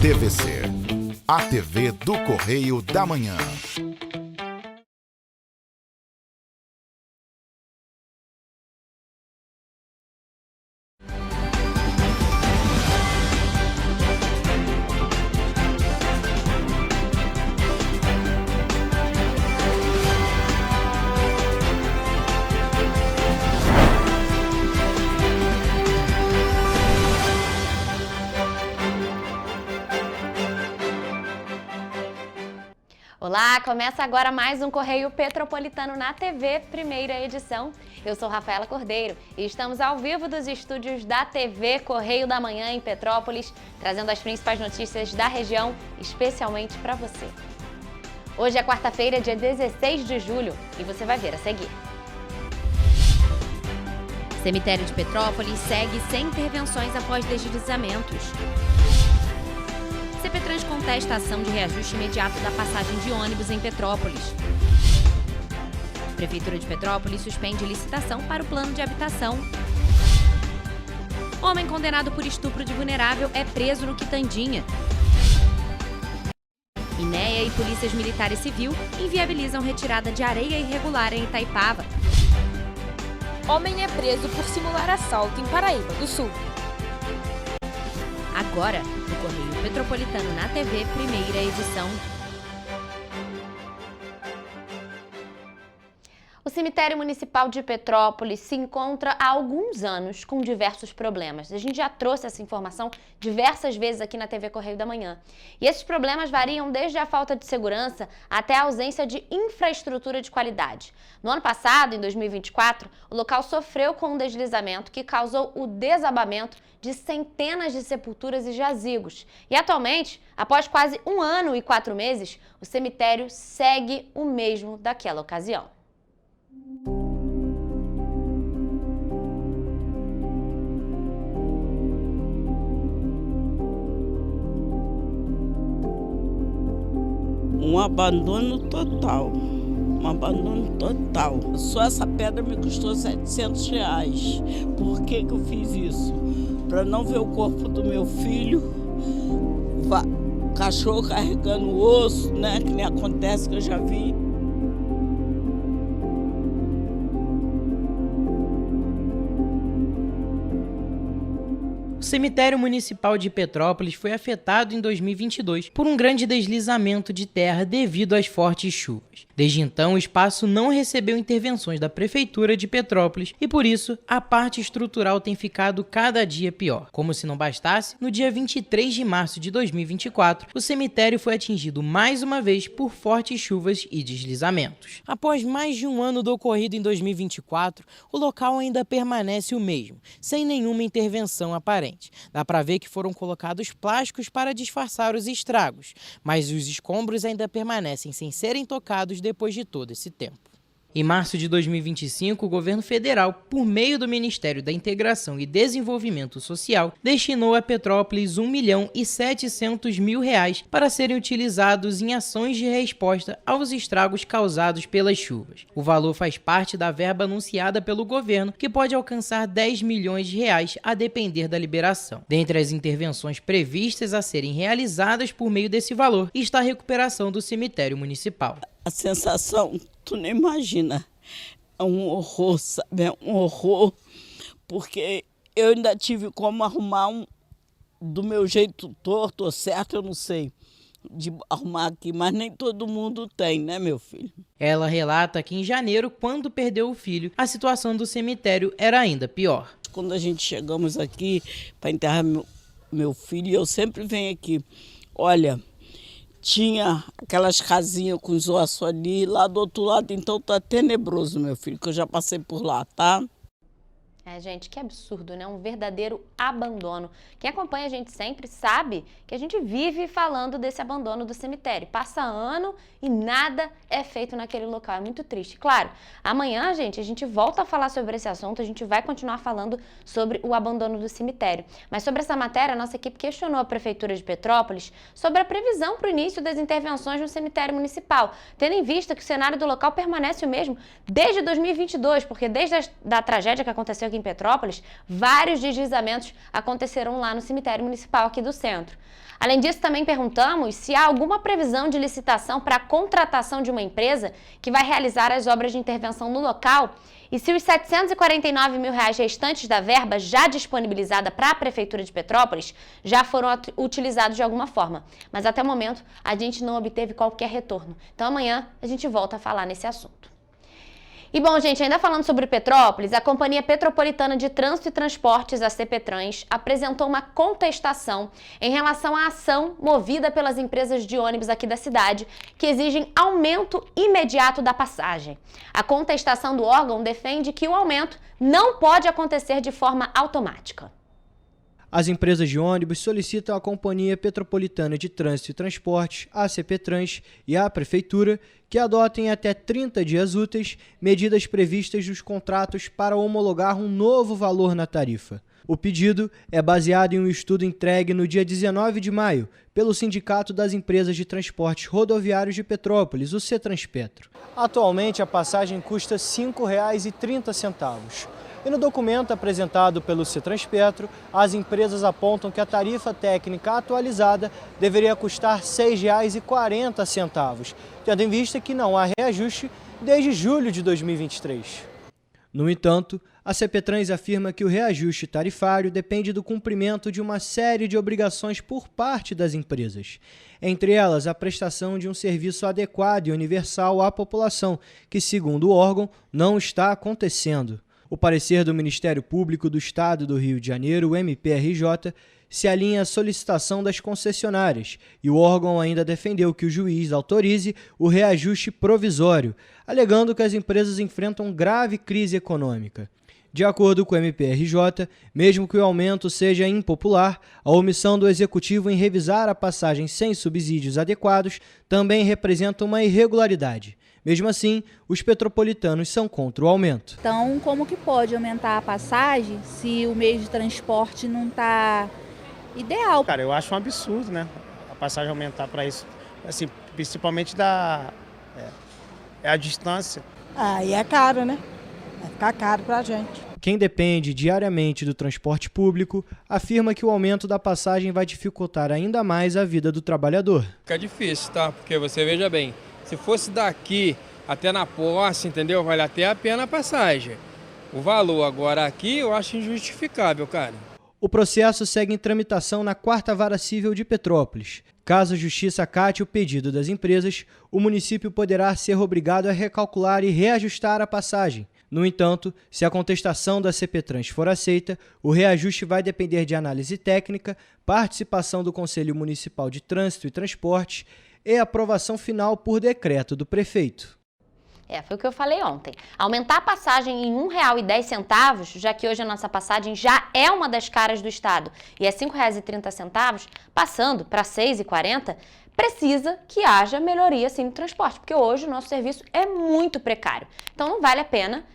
TVC, a TV do Correio da Manhã. Olá, começa agora mais um Correio Petropolitano na TV, primeira edição. Eu sou Rafaela Cordeiro e estamos ao vivo dos estúdios da TV Correio da Manhã em Petrópolis, trazendo as principais notícias da região, especialmente para você. Hoje é quarta-feira, dia 16 de julho, e você vai ver a seguir. Cemitério de Petrópolis segue sem intervenções após deslizamentos. CPTrans contesta a ação de reajuste imediato da passagem de ônibus em Petrópolis. Prefeitura de Petrópolis suspende licitação para o plano de habitação. Homem condenado por estupro de vulnerável é preso no Quitandinha. INEA e polícias militar e civil inviabilizam retirada de areia irregular em Itaipava. Homem é preso por simular assalto em Paraíba do Sul. Agora, no Correio Petropolitano na TV, primeira edição. O cemitério municipal de Petrópolis se encontra há alguns anos com diversos problemas. A gente já trouxe essa informação diversas vezes aqui na TV Correio da Manhã. E esses problemas variam desde a falta de segurança até a ausência de infraestrutura de qualidade. No ano passado, em 2024, o local sofreu com um deslizamento que causou o desabamento de centenas de sepulturas e jazigos. E atualmente, após quase 1 ano e 4 meses, o cemitério segue o mesmo daquela ocasião. Um abandono total, Só essa pedra me custou R$700. Por que eu fiz isso? Para não ver o corpo do meu filho, cachorro carregando o osso, né? Que nem acontece, que eu já vi. O cemitério municipal de Petrópolis foi afetado em 2022 por um grande deslizamento de terra devido às fortes chuvas. Desde então, o espaço não recebeu intervenções da Prefeitura de Petrópolis e, por isso, a parte estrutural tem ficado cada dia pior. Como se não bastasse, no dia 23 de março de 2024, o cemitério foi atingido mais uma vez por fortes chuvas e deslizamentos. Após mais de 1 ano do ocorrido em 2024, o local ainda permanece o mesmo, sem nenhuma intervenção aparente. Dá para ver que foram colocados plásticos para disfarçar os estragos, mas os escombros ainda permanecem sem serem tocados depois de todo esse tempo. Em março de 2025, o governo federal, por meio do Ministério da Integração e Desenvolvimento Social, destinou a Petrópolis R$1.700.000 para serem utilizados em ações de resposta aos estragos causados pelas chuvas. O valor faz parte da verba anunciada pelo governo, que pode alcançar R$10 milhões a depender da liberação. Dentre as intervenções previstas a serem realizadas por meio desse valor está a recuperação do cemitério municipal. A sensação, tu nem imagina, é um horror, sabe? É um horror, porque eu ainda tive como arrumar do meu jeito torto ou certo, eu não sei, de arrumar aqui, mas nem todo mundo tem, né, meu filho? Ela relata que em janeiro, quando perdeu o filho, a situação do cemitério era ainda pior. Quando a gente chegamos aqui para enterrar meu filho, eu sempre venho aqui, olha, tinha aquelas casinhas com os ossos ali, lá do outro lado, então tá tenebroso, meu filho, que eu já passei por lá, tá? Gente, que absurdo, né? Um verdadeiro abandono. Quem acompanha a gente sempre sabe que a gente vive falando desse abandono do cemitério. Passa ano e nada é feito naquele local. É muito triste. Claro, amanhã, gente, a gente volta a falar sobre esse assunto, a gente vai continuar falando sobre o abandono do cemitério. Mas sobre essa matéria, a nossa equipe questionou a Prefeitura de Petrópolis sobre a previsão para o início das intervenções no cemitério municipal, tendo em vista que o cenário do local permanece o mesmo desde 2022, porque desde a tragédia que aconteceu aqui em Petrópolis, vários deslizamentos aconteceram lá no cemitério municipal aqui do centro. Além disso, também perguntamos se há alguma previsão de licitação para a contratação de uma empresa que vai realizar as obras de intervenção no local e se os R$ 749 mil restantes da verba já disponibilizada para a Prefeitura de Petrópolis já foram utilizados de alguma forma. Mas até o momento a gente não obteve qualquer retorno. Então amanhã a gente volta a falar nesse assunto. E bom, gente, ainda falando sobre Petrópolis, a Companhia Petropolitana de Trânsito e Transportes, a CPTrans, apresentou uma contestação em relação à ação movida pelas empresas de ônibus aqui da cidade, que exigem aumento imediato da passagem. A contestação do órgão defende que o aumento não pode acontecer de forma automática. As empresas de ônibus solicitam à Companhia Petropolitana de Trânsito e Transportes, a CPTrans, e à Prefeitura que adotem até 30 dias úteis medidas previstas nos contratos para homologar um novo valor na tarifa. O pedido é baseado em um estudo entregue no dia 19 de maio pelo Sindicato das Empresas de Transportes Rodoviários de Petrópolis, o CETRANSPETRO. Atualmente, a passagem custa R$ 5,30. E no documento apresentado pelo CETRANSPETRO, as empresas apontam que a tarifa técnica atualizada deveria custar R$ 6,40, tendo em vista que não há reajuste desde julho de 2023. No entanto, a CPTrans afirma que o reajuste tarifário depende do cumprimento de uma série de obrigações por parte das empresas, entre elas a prestação de um serviço adequado e universal à população, que, segundo o órgão, não está acontecendo. O parecer do Ministério Público do Estado do Rio de Janeiro, o MPRJ, se alinha à solicitação das concessionárias e o órgão ainda defendeu que o juiz autorize o reajuste provisório, alegando que as empresas enfrentam grave crise econômica. De acordo com o MPRJ, mesmo que o aumento seja impopular, a omissão do Executivo em revisar a passagem sem subsídios adequados também representa uma irregularidade. Mesmo assim, os petropolitanos são contra o aumento. Então, como que pode aumentar a passagem se o meio de transporte não está ideal? Cara, eu acho um absurdo, né? A passagem aumentar para isso. Assim, principalmente a distância. Aí é caro, né? Vai ficar caro pra gente. Quem depende diariamente do transporte público afirma que o aumento da passagem vai dificultar ainda mais a vida do trabalhador. Fica difícil, tá? Porque você veja bem, se fosse daqui até na posse, entendeu? Vale até a pena a passagem. O valor agora aqui eu acho injustificável, cara. O processo segue em tramitação na 4ª Vara Civil de Petrópolis. Caso a Justiça acate o pedido das empresas, o município poderá ser obrigado a recalcular e reajustar a passagem. No entanto, se a contestação da CPTrans for aceita, o reajuste vai depender de análise técnica, participação do Conselho Municipal de Trânsito e Transportes e aprovação final por decreto do prefeito. Foi o que eu falei ontem. Aumentar a passagem em R$ 1,10, já que hoje a nossa passagem já é uma das caras do Estado e é R$ 5,30, passando para R$ 6,40, precisa que haja melhoria sim no transporte, porque hoje o nosso serviço é muito precário. Então não vale a pena,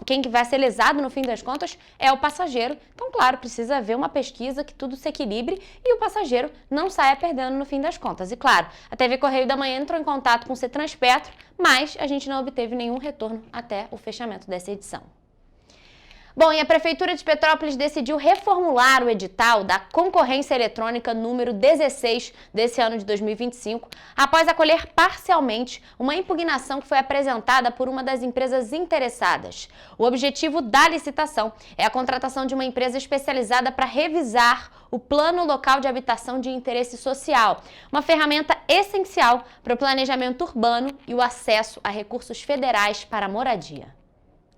quem vai ser lesado no fim das contas é o passageiro. Então, claro, precisa haver uma pesquisa que tudo se equilibre e o passageiro não saia perdendo no fim das contas. E claro, a TV Correio da Manhã entrou em contato com o CETRANSPETRO, mas a gente não obteve nenhum retorno até o fechamento dessa edição. Bom, e a Prefeitura de Petrópolis decidiu reformular o edital da concorrência eletrônica número 16 desse ano de 2025, após acolher parcialmente uma impugnação que foi apresentada por uma das empresas interessadas. O objetivo da licitação é a contratação de uma empresa especializada para revisar o Plano Local de Habitação de Interesse Social, uma ferramenta essencial para o planejamento urbano e o acesso a recursos federais para a moradia.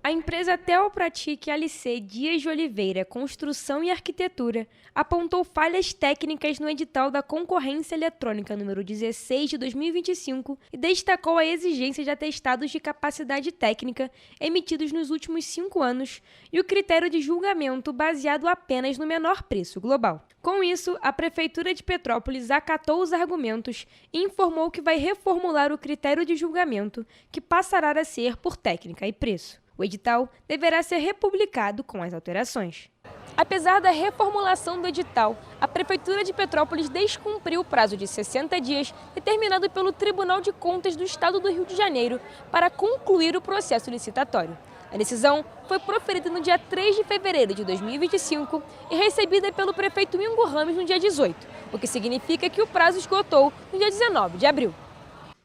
A empresa Teopratique ALC Dias de Oliveira Construção e Arquitetura apontou falhas técnicas no edital da concorrência eletrônica número 16 de 2025 e destacou a exigência de atestados de capacidade técnica emitidos nos últimos 5 anos e o critério de julgamento baseado apenas no menor preço global. Com isso, a Prefeitura de Petrópolis acatou os argumentos e informou que vai reformular o critério de julgamento, que passará a ser por técnica e preço. O edital deverá ser republicado com as alterações. Apesar da reformulação do edital, a Prefeitura de Petrópolis descumpriu o prazo de 60 dias determinado pelo Tribunal de Contas do Estado do Rio de Janeiro para concluir o processo licitatório. A decisão foi proferida no dia 3 de fevereiro de 2025 e recebida pelo prefeito Ingo Ramos no dia 18, o que significa que o prazo esgotou no dia 19 de abril.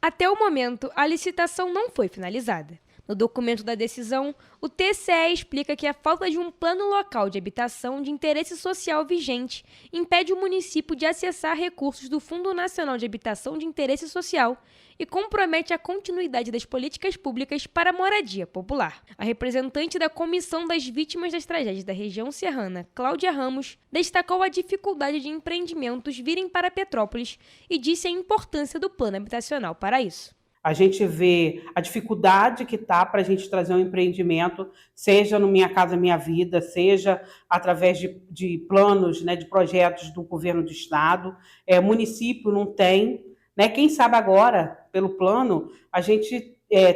Até o momento, a licitação não foi finalizada. No documento da decisão, o TCE explica que a falta de um plano local de habitação de interesse social vigente impede o município de acessar recursos do Fundo Nacional de Habitação de Interesse Social e compromete a continuidade das políticas públicas para a moradia popular. A representante da Comissão das Vítimas das Tragédias da Região Serrana, Cláudia Ramos, destacou a dificuldade de empreendimentos virem para Petrópolis e disse a importância do plano habitacional para isso. A gente vê a dificuldade que está para a gente trazer um empreendimento, seja no Minha Casa Minha Vida, seja através de planos, né, de projetos do governo do estado. Município não tem, né? Quem sabe agora, pelo plano, a gente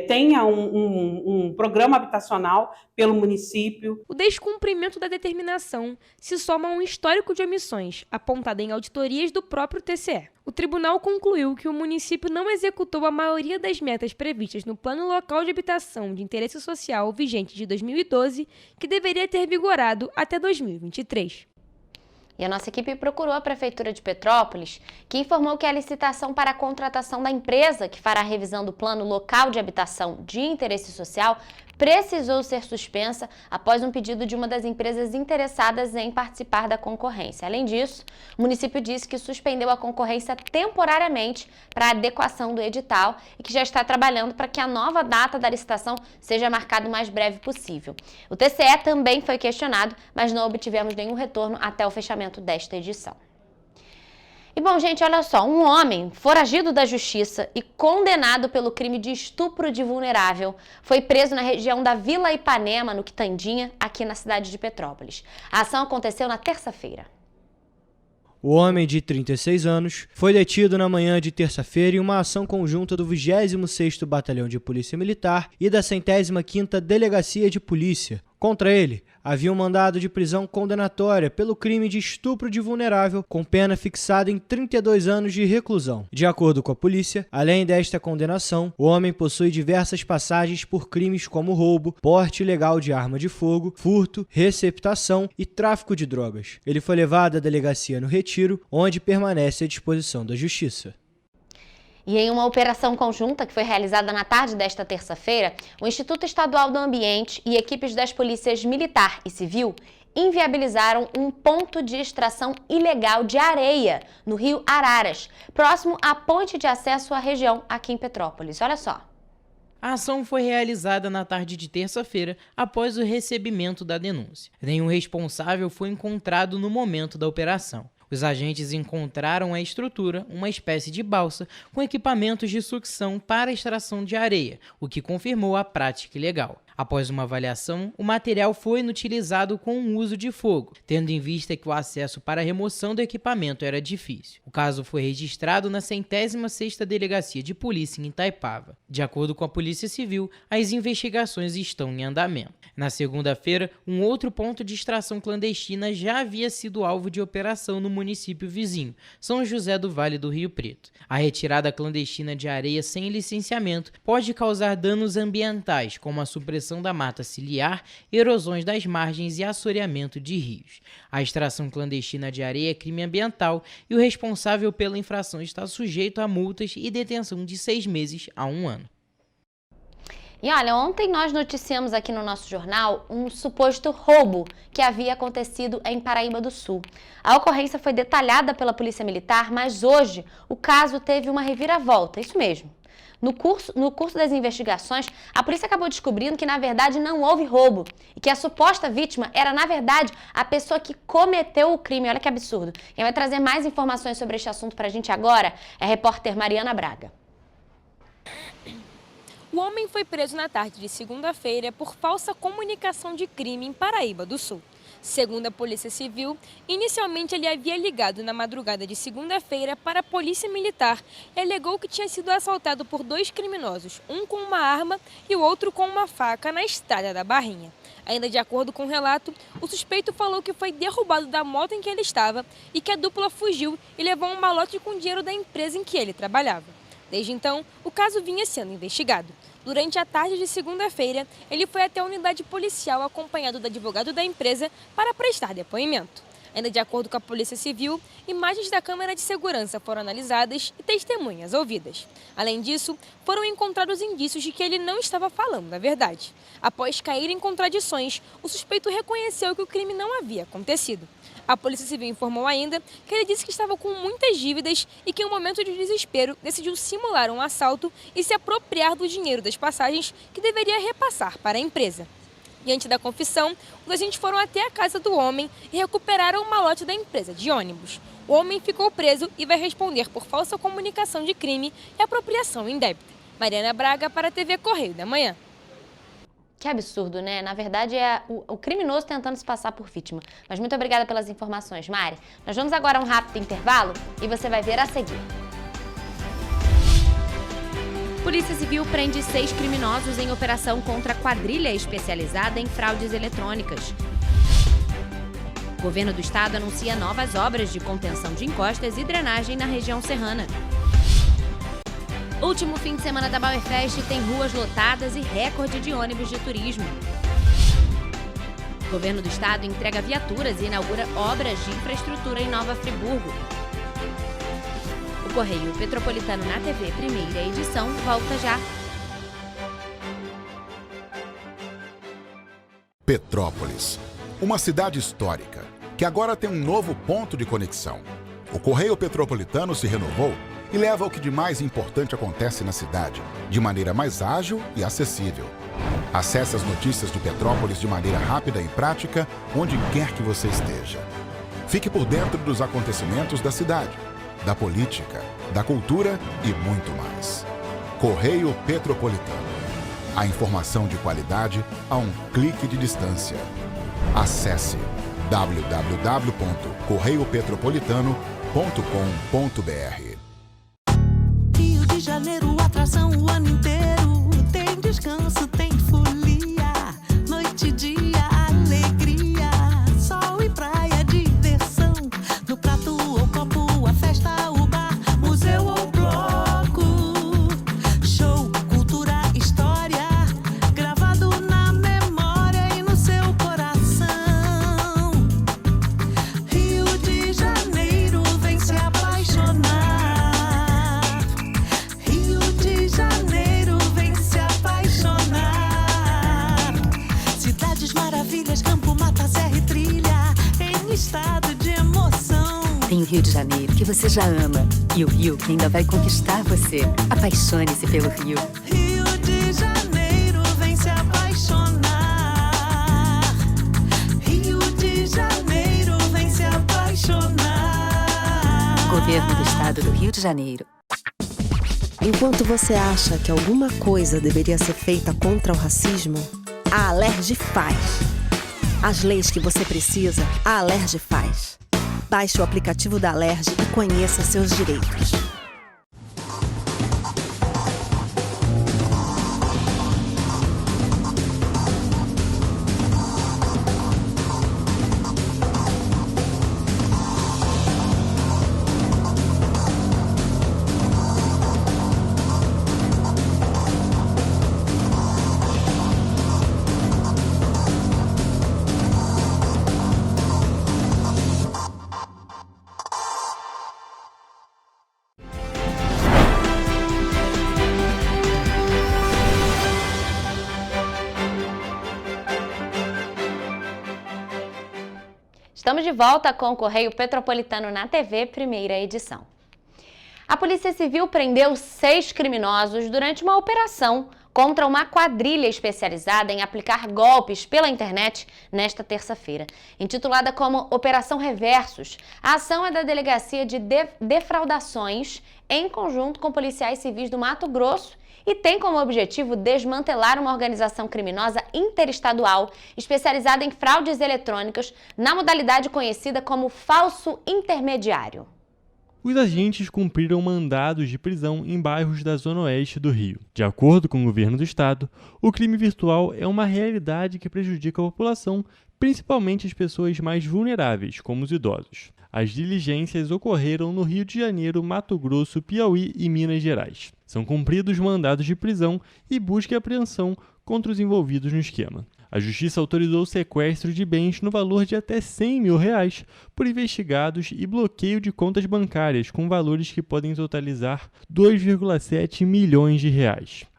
tenha um programa habitacional pelo município. O descumprimento da determinação se soma a um histórico de omissões, apontado em auditorias do próprio TCE. O tribunal concluiu que o município não executou a maioria das metas previstas no Plano Local de Habitação de Interesse Social vigente de 2012, que deveria ter vigorado até 2023. E a nossa equipe procurou a Prefeitura de Petrópolis, que informou que a licitação para a contratação da empresa que fará a revisão do Plano Local de Habitação de Interesse Social precisou ser suspensa após um pedido de uma das empresas interessadas em participar da concorrência. Além disso, o município disse que suspendeu a concorrência temporariamente para a adequação do edital e que já está trabalhando para que a nova data da licitação seja marcada o mais breve possível. O TCE também foi questionado, mas não obtivemos nenhum retorno até o fechamento desta edição. E bom, gente, olha só, um homem foragido da justiça e condenado pelo crime de estupro de vulnerável foi preso na região da Vila Ipanema, no Quitandinha, aqui na cidade de Petrópolis. A ação aconteceu na terça-feira. O homem de 36 anos foi detido na manhã de terça-feira em uma ação conjunta do 26º Batalhão de Polícia Militar e da 105ª Delegacia de Polícia. Contra ele, havia um mandado de prisão condenatória pelo crime de estupro de vulnerável, com pena fixada em 32 anos de reclusão. De acordo com a polícia, além desta condenação, o homem possui diversas passagens por crimes como roubo, porte ilegal de arma de fogo, furto, receptação e tráfico de drogas. Ele foi levado à delegacia no Retiro, onde permanece à disposição da Justiça. E em uma operação conjunta que foi realizada na tarde desta terça-feira, o Instituto Estadual do Ambiente e equipes das polícias Militar e Civil inviabilizaram um ponto de extração ilegal de areia no rio Araras, próximo à ponte de acesso à região aqui em Petrópolis. Olha só. A ação foi realizada na tarde de terça-feira após o recebimento da denúncia. Nenhum responsável foi encontrado no momento da operação. Os agentes encontraram a estrutura, uma espécie de balsa, com equipamentos de sucção para extração de areia, o que confirmou a prática ilegal. Após uma avaliação, o material foi inutilizado com o uso de fogo, tendo em vista que o acesso para a remoção do equipamento era difícil. O caso foi registrado na 106ª Delegacia de Polícia em Itaipava. De acordo com a Polícia Civil, as investigações estão em andamento. Na segunda-feira, um outro ponto de extração clandestina já havia sido alvo de operação no município vizinho, São José do Vale do Rio Preto. A retirada clandestina de areia sem licenciamento pode causar danos ambientais, como a supressão da mata ciliar, erosões das margens e assoreamento de rios. A extração clandestina de areia é crime ambiental e o responsável pela infração está sujeito a multas e detenção de 6 meses a 1 ano. E olha, ontem nós noticiamos aqui no nosso jornal um suposto roubo que havia acontecido em Paraíba do Sul. A ocorrência foi detalhada pela Polícia Militar, mas hoje o caso teve uma reviravolta, isso mesmo. No curso das investigações, a polícia acabou descobrindo que, na verdade, não houve roubo e que a suposta vítima era, na verdade, a pessoa que cometeu o crime. Olha que absurdo. Quem vai trazer mais informações sobre este assunto para a gente agora é a repórter Mariana Braga. O homem foi preso na tarde de segunda-feira por falsa comunicação de crime em Paraíba do Sul. Segundo a Polícia Civil, inicialmente ele havia ligado na madrugada de segunda-feira para a Polícia Militar e alegou que tinha sido assaltado por 2 criminosos, um com uma arma e o outro com uma faca na estrada da Barrinha. Ainda de acordo com o relato, o suspeito falou que foi derrubado da moto em que ele estava e que a dupla fugiu e levou um malote com dinheiro da empresa em que ele trabalhava. Desde então, o caso vinha sendo investigado. Durante a tarde de segunda-feira, ele foi até a unidade policial acompanhado do advogado da empresa para prestar depoimento. Ainda de acordo com a Polícia Civil, imagens da câmera de segurança foram analisadas e testemunhas ouvidas. Além disso, foram encontrados indícios de que ele não estava falando a verdade. Após cair em contradições, o suspeito reconheceu que o crime não havia acontecido. A Polícia Civil informou ainda que ele disse que estava com muitas dívidas e que em um momento de desespero decidiu simular um assalto e se apropriar do dinheiro das passagens que deveria repassar para a empresa. Diante da confissão, os agentes foram até a casa do homem e recuperaram o malote da empresa de ônibus. O homem ficou preso e vai responder por falsa comunicação de crime e apropriação indébita. Mariana Braga para a TV Correio da Manhã. Que absurdo, né? Na verdade, é o criminoso tentando se passar por vítima. Mas muito obrigada pelas informações, Mari. Nós vamos agora a um rápido intervalo e você vai ver a seguir. Polícia Civil prende 6 criminosos em operação contra quadrilha especializada em fraudes eletrônicas. O governo do estado anuncia novas obras de contenção de encostas e drenagem na região serrana. Último fim de semana da Bauerfest tem ruas lotadas e recorde de ônibus de turismo. O governo do estado entrega viaturas e inaugura obras de infraestrutura em Nova Friburgo. O Correio Petropolitano na TV, primeira edição, volta já. Petrópolis, uma cidade histórica, que agora tem um novo ponto de conexão. O Correio Petropolitano se renovou e leva o que de mais importante acontece na cidade, de maneira mais ágil e acessível. Acesse as notícias de Petrópolis de maneira rápida e prática, onde quer que você esteja. Fique por dentro dos acontecimentos da cidade, da política, da cultura e muito mais. Correio Petropolitano. A informação de qualidade a um clique de distância. Acesse www.correiopetropolitano.com.br. Rio de Janeiro, atração o ano inteiro. Tem descanso, tem folia. Noite e dia, alegria. Sol e praia, diversão. No prato ou copo, a festa, o bar, museu ou bloco. Show, cultura, história. Gravado na memória e no seu coração. Rio de Janeiro, vem se apaixonar. Rio de Janeiro, vem se apaixonar. Cidades maravilhas, campo, mata, serra e trilha, em estado de emoção. Tem o Rio de Janeiro, que você já ama, e o Rio que ainda vai conquistar você. Apaixone-se pelo Rio. Rio de Janeiro, vem se apaixonar. Rio de Janeiro, vem se apaixonar. Governo do Estado do Rio de Janeiro. Enquanto você acha que alguma coisa deveria ser feita contra o racismo, a Alerj faz. As leis que você precisa, a Alerj faz. Baixe o aplicativo da Alerj e conheça seus direitos. Estamos de volta com o Correio Petropolitano na TV, primeira edição. A Polícia Civil prendeu 6 criminosos durante uma operação contra uma quadrilha especializada em aplicar golpes pela internet nesta terça-feira. Intitulada como Operação Reversos, a ação é da Delegacia de Defraudações em conjunto com policiais civis do Mato Grosso e tem como objetivo desmantelar uma organização criminosa interestadual especializada em fraudes eletrônicas na modalidade conhecida como falso intermediário. Os agentes cumpriram mandados de prisão em bairros da Zona Oeste do Rio. De acordo com o governo do estado, o crime virtual é uma realidade que prejudica a população, principalmente as pessoas mais vulneráveis, como os idosos. As diligências ocorreram no Rio de Janeiro, Mato Grosso, Piauí e Minas Gerais. São cumpridos mandados de prisão e busca e apreensão contra os envolvidos no esquema. A Justiça autorizou o sequestro de bens no valor de até R$100 mil por investigados e bloqueio de contas bancárias com valores que podem totalizar R$2,7 milhões.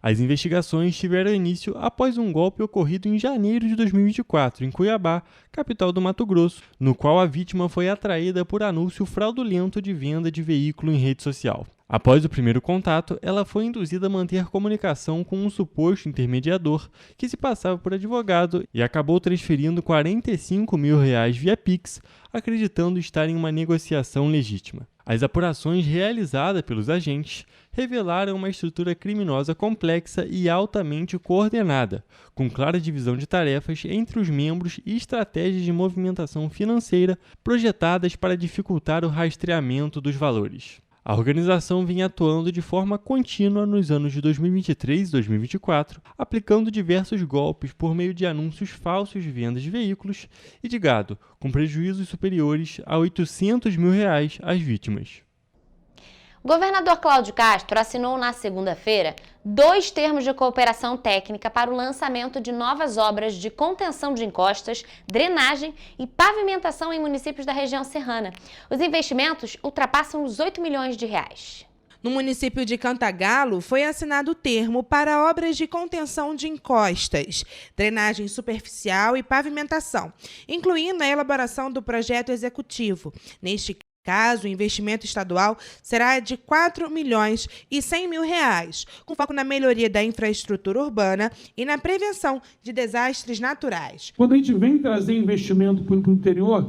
As investigações tiveram início após um golpe ocorrido em janeiro de 2024, em Cuiabá, capital do Mato Grosso, no qual a vítima foi atraída por anúncio fraudulento de venda de veículo em rede social. Após o primeiro contato, ela foi induzida a manter comunicação com um suposto intermediador que se passava por advogado e acabou transferindo R$45 mil via Pix, acreditando estar em uma negociação legítima. As apurações realizadas pelos agentes revelaram uma estrutura criminosa complexa e altamente coordenada, com clara divisão de tarefas entre os membros e estratégias de movimentação financeira projetadas para dificultar o rastreamento dos valores. A organização vinha atuando de forma contínua nos anos de 2023 e 2024, aplicando diversos golpes por meio de anúncios falsos de vendas de veículos e de gado, com prejuízos superiores a R$800 mil às vítimas. O governador Cláudio Castro assinou na segunda-feira 2 termos de cooperação técnica para o lançamento de novas obras de contenção de encostas, drenagem e pavimentação em municípios da região serrana. Os investimentos ultrapassam os R$8 milhões. No município de Cantagalo, foi assinado o termo para obras de contenção de encostas, drenagem superficial e pavimentação, incluindo a elaboração do projeto executivo. Neste caso, o investimento estadual será de R$4.100.000, com foco na melhoria da infraestrutura urbana e na prevenção de desastres naturais. Quando a gente vem trazer investimento para o interior,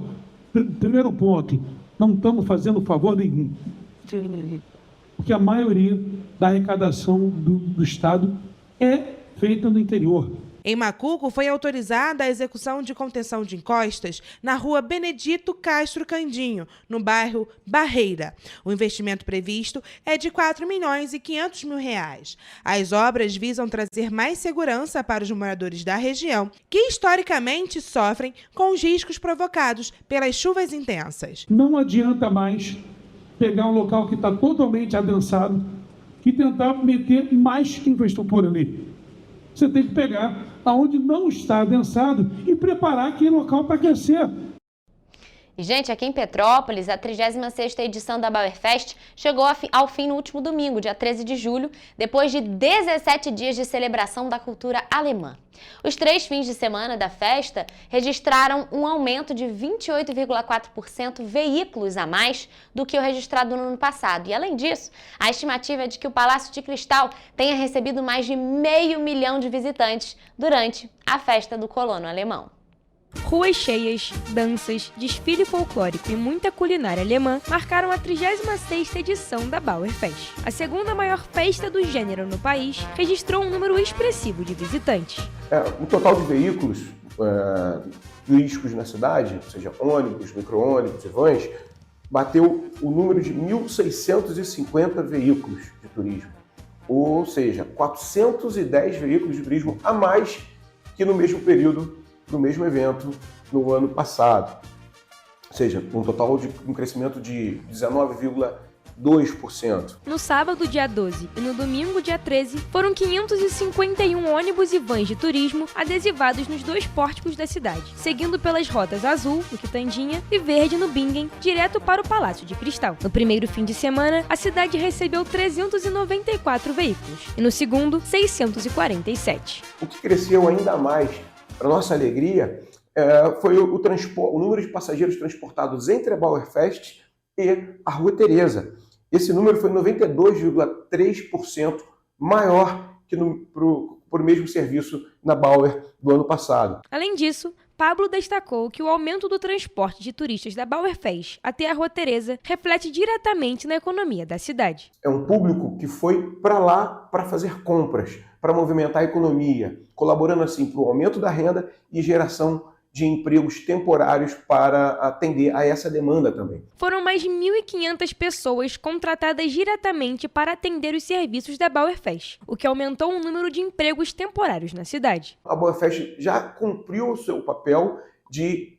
primeiro ponto, não estamos fazendo favor nenhum. Porque a maioria da arrecadação do Estado é feita no interior. Em Macuco, foi autorizada a execução de contenção de encostas na rua Benedito Castro Candinho, no bairro Barreira. O investimento previsto é de R$4.500.000. As obras visam trazer mais segurança para os moradores da região, que historicamente sofrem com os riscos provocados pelas chuvas intensas. Não adianta mais pegar um local que está totalmente adensado e tentar meter mais infraestrutura ali. Você tem que pegar aonde não está adensado e preparar aquele local para crescer. E, gente, aqui em Petrópolis, a 36ª edição da Bauerfest chegou ao fim no último domingo, dia 13 de julho, depois de 17 dias de celebração da cultura alemã. Os 3 fins de semana da festa registraram um aumento de 28,4% veículos a mais do que o registrado no ano passado. E, além disso, a estimativa é de que o Palácio de Cristal tenha recebido mais de 500 mil de visitantes durante a festa do colono alemão. Ruas cheias, danças, desfile folclórico e muita culinária alemã marcaram a 36ª edição da Bauerfest. A segunda maior festa do gênero no país registrou um número expressivo de visitantes. O total de veículos turísticos na cidade, ou seja, ônibus, micro-ônibus e vans, bateu o número de 1.650 veículos de turismo. Ou seja, 410 veículos de turismo a mais que no mesmo período do mesmo evento no ano passado, ou seja, um total de um crescimento de 19,2%. No sábado, dia 12, e no domingo, dia 13, foram 551 ônibus e vans de turismo adesivados nos 2 pórticos da cidade, seguindo pelas rotas azul, no Quitandinha, e verde, no Bingen, direto para o Palácio de Cristal. No primeiro fim de semana, a cidade recebeu 394 veículos, e no segundo, 647. O que cresceu ainda mais, para nossa alegria, foi o número de passageiros transportados entre a Bauerfest e a Rua Teresa. Esse número foi 92,3% maior que por mesmo serviço na Bauer do ano passado. Além disso, Pablo destacou que o aumento do transporte de turistas da Bauerfest até a Rua Teresa reflete diretamente na economia da cidade. É um público que foi para lá para fazer compras, para movimentar a economia, colaborando assim para o aumento da renda e geração de empregos temporários para atender a essa demanda também. Foram mais de 1.500 pessoas contratadas diretamente para atender os serviços da Bauerfest, o que aumentou o número de empregos temporários na cidade. A Bauerfest já cumpriu o seu papel de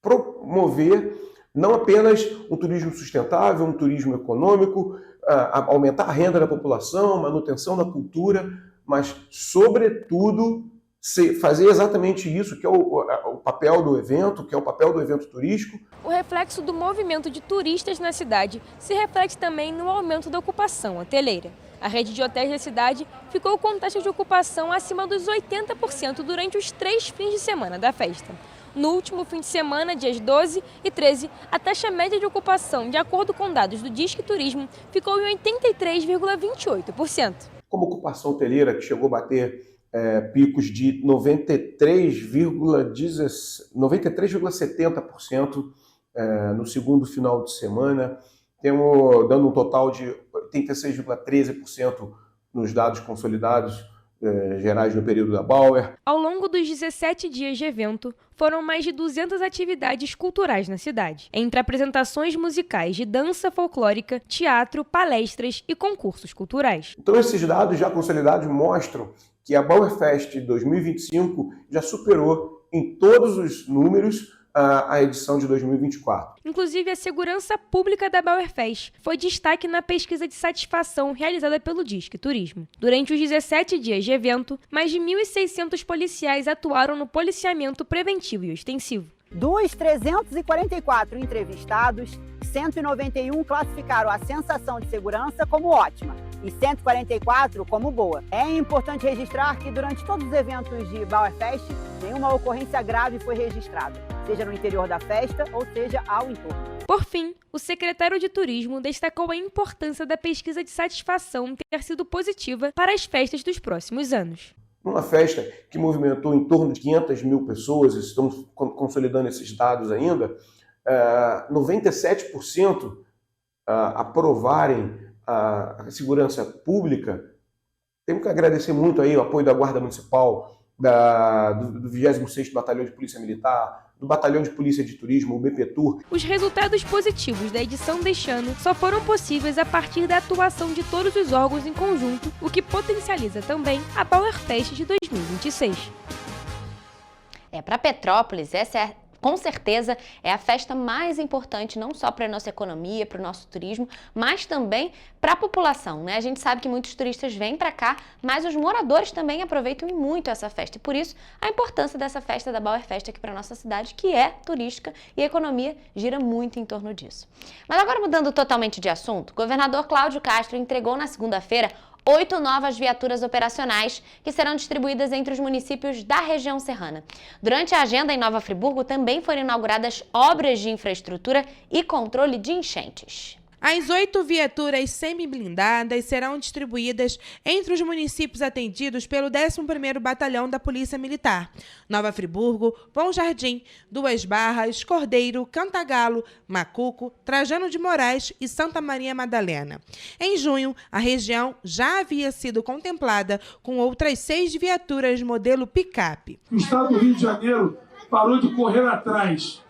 promover Não apenas um turismo sustentável, um turismo econômico, aumentar a renda da população, manutenção da cultura, mas, sobretudo, fazer exatamente isso, que é o papel do evento, que é o papel do evento turístico. O reflexo do movimento de turistas na cidade se reflete também no aumento da ocupação hoteleira. A rede de hotéis da cidade ficou com taxa de ocupação acima dos 80% durante os 3 fins de semana da festa. No último fim de semana, dias 12 e 13, a taxa média de ocupação, de acordo com dados do Disque Turismo, ficou em 83,28%. Como ocupação hoteleira, que chegou a bater picos de 93,70% no segundo final de semana, dando um total de 86,13% nos dados consolidados gerais no período da Bauer. Ao longo dos 17 dias de evento, foram mais de 200 atividades culturais na cidade, entre apresentações musicais de dança folclórica, teatro, palestras e concursos culturais. Então esses dados já consolidados mostram que a Bauer Fest 2025 já superou em todos os números a edição de 2024. Inclusive, a segurança pública da Bauer Fest foi destaque na pesquisa de satisfação realizada pelo Disque Turismo. Durante os 17 dias de evento, mais de 1.600 policiais atuaram no policiamento preventivo e ostensivo. Dos 344 entrevistados, 191 classificaram a sensação de segurança como ótima e 144 como boa. É importante registrar que durante todos os eventos de Bauer Fest, nenhuma ocorrência grave foi registrada, seja no interior da festa ou seja ao entorno. Por fim, o secretário de Turismo destacou a importância da pesquisa de satisfação ter sido positiva para as festas dos próximos anos. Uma festa que movimentou em torno de 500 mil pessoas, estamos consolidando esses dados ainda, 97% aprovarem a segurança pública. Temos que agradecer muito aí o apoio da Guarda Municipal, do 26º Batalhão de Polícia Militar, do Batalhão de Polícia de Turismo, o BPTUR. Os resultados positivos da edição deste ano só foram possíveis a partir da atuação de todos os órgãos em conjunto, o que potencializa também a Bauer Fest de 2026. Para Petrópolis, essa com certeza é a festa mais importante não só para a nossa economia, para o nosso turismo, mas também para a população, né? A gente sabe que muitos turistas vêm para cá, mas os moradores também aproveitam e muito essa festa. E por isso, a importância dessa festa da Bauer Fest aqui para a nossa cidade, que é turística e a economia gira muito em torno disso. Mas agora mudando totalmente de assunto, o governador Cláudio Castro entregou na segunda-feira 8 novas viaturas operacionais que serão distribuídas entre os municípios da região serrana. Durante a agenda em Nova Friburgo também foram inauguradas obras de infraestrutura e controle de enchentes. As 8 viaturas semi-blindadas serão distribuídas entre os municípios atendidos pelo 11º Batalhão da Polícia Militar: Nova Friburgo, Bom Jardim, Duas Barras, Cordeiro, Cantagalo, Macuco, Trajano de Moraes e Santa Maria Madalena. Em junho, a região já havia sido contemplada com outras 6 viaturas modelo picape. O Estado do Rio de Janeiro parou de correr atrás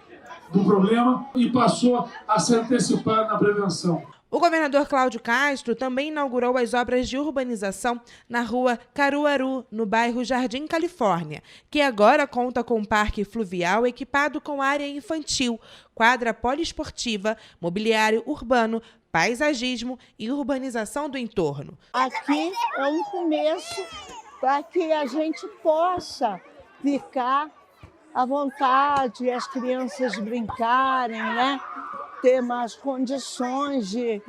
do problema e passou a se antecipar na prevenção. O governador Cláudio Castro também inaugurou as obras de urbanização na rua Caruaru, no bairro Jardim Califórnia, que agora conta com um parque fluvial equipado com área infantil, quadra poliesportiva, mobiliário urbano, paisagismo e urbanização do entorno. Aqui é um começo para que a gente possa ficar à vontade, as crianças brincarem, né? Ter mais condições de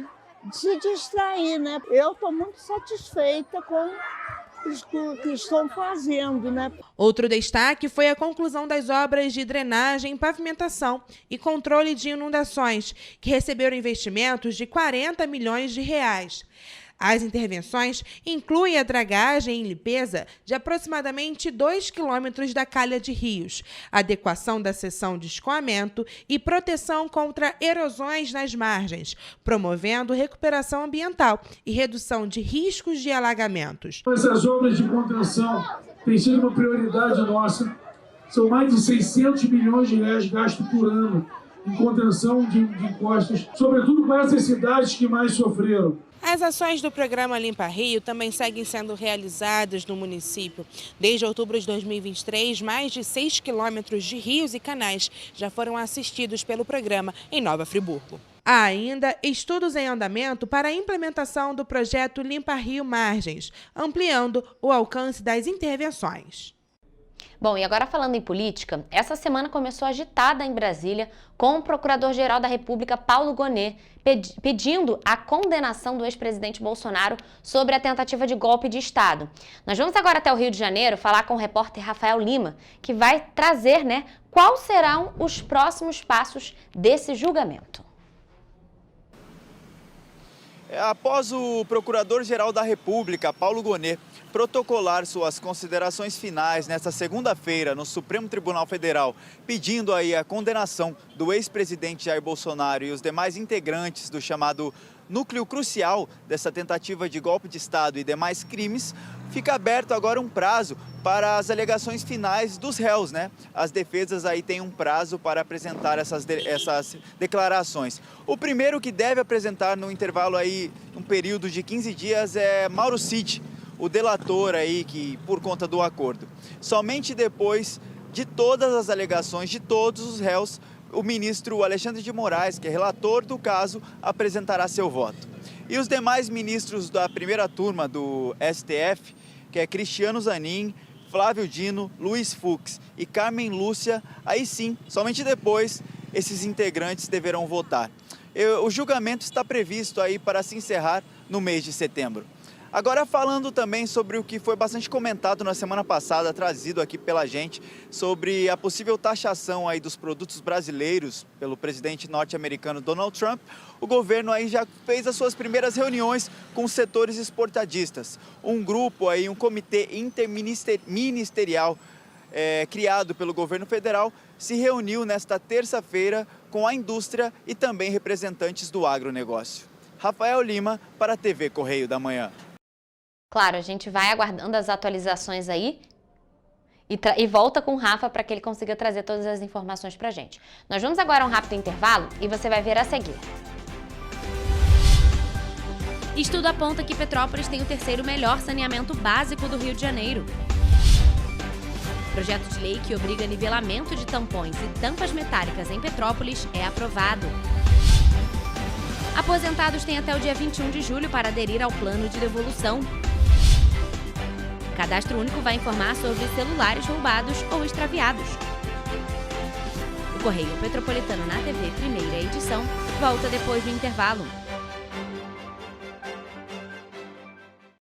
se distrair, né? Eu estou muito satisfeita com o que estão fazendo, né? Outro destaque foi a conclusão das obras de drenagem, pavimentação e controle de inundações, que receberam investimentos de 40 milhões de reais. As intervenções incluem a dragagem e limpeza de aproximadamente 2 quilômetros da calha de rios, adequação da seção de escoamento e proteção contra erosões nas margens, promovendo recuperação ambiental e redução de riscos de alagamentos. Essas obras de contenção têm sido uma prioridade nossa. São mais de 600 milhões de reais gastos por ano em contenção de encostas, sobretudo com essas cidades que mais sofreram. As ações do programa Limpa Rio também seguem sendo realizadas no município. Desde outubro de 2023, mais de 6 quilômetros de rios e canais já foram assistidos pelo programa em Nova Friburgo. Há ainda estudos em andamento para a implementação do projeto Limpa Rio Margens, ampliando o alcance das intervenções. Bom, e agora falando em política, essa semana começou agitada em Brasília com o Procurador-Geral da República, Paulo Gonet, pedindo a condenação do ex-presidente Bolsonaro sobre a tentativa de golpe de Estado. Nós vamos agora até o Rio de Janeiro falar com o repórter Rafael Lima, que vai trazer, quais serão os próximos passos desse julgamento. Após o Procurador-Geral da República, Paulo Gonet, protocolar suas considerações finais nesta segunda-feira no Supremo Tribunal Federal, pedindo aí a condenação do ex-presidente Jair Bolsonaro e os demais integrantes do chamado núcleo crucial dessa tentativa de golpe de Estado e demais crimes, fica aberto agora um prazo para as alegações finais dos réus, As defesas aí têm um prazo para apresentar essas declarações. O primeiro que deve apresentar no intervalo aí, um período de 15 dias, é Mauro Cid, o delator aí que por conta do acordo. Somente depois de todas as alegações de todos os réus, o ministro Alexandre de Moraes, que é relator do caso, apresentará seu voto. E os demais ministros da primeira turma do STF, que é Cristiano Zanin, Flávio Dino, Luiz Fux e Carmen Lúcia, aí sim, somente depois, esses integrantes deverão votar. O julgamento está previsto aí para se encerrar no mês de setembro. Agora falando também sobre o que foi bastante comentado na semana passada, trazido aqui pela gente, sobre a possível taxação aí dos produtos brasileiros pelo presidente norte-americano Donald Trump, o governo aí já fez as suas primeiras reuniões com os setores exportadistas. Um grupo aí, um comitê interministerial criado pelo governo federal, se reuniu nesta terça-feira com a indústria e também representantes do agronegócio. Rafael Lima para a TV Correio da Manhã. Claro, a gente vai aguardando as atualizações aí e volta com o Rafa para que ele consiga trazer todas as informações para a gente. Nós vamos agora a um rápido intervalo e você vai ver a seguir. Estudo aponta que Petrópolis tem o terceiro melhor saneamento básico do Rio de Janeiro. Projeto de lei que obriga nivelamento de tampões e tampas metálicas em Petrópolis é aprovado. Aposentados têm até o dia 21 de julho para aderir ao plano de devolução. O Cadastro Único vai informar sobre celulares roubados ou extraviados. O Correio Petropolitano na TV, primeira edição, volta depois do intervalo.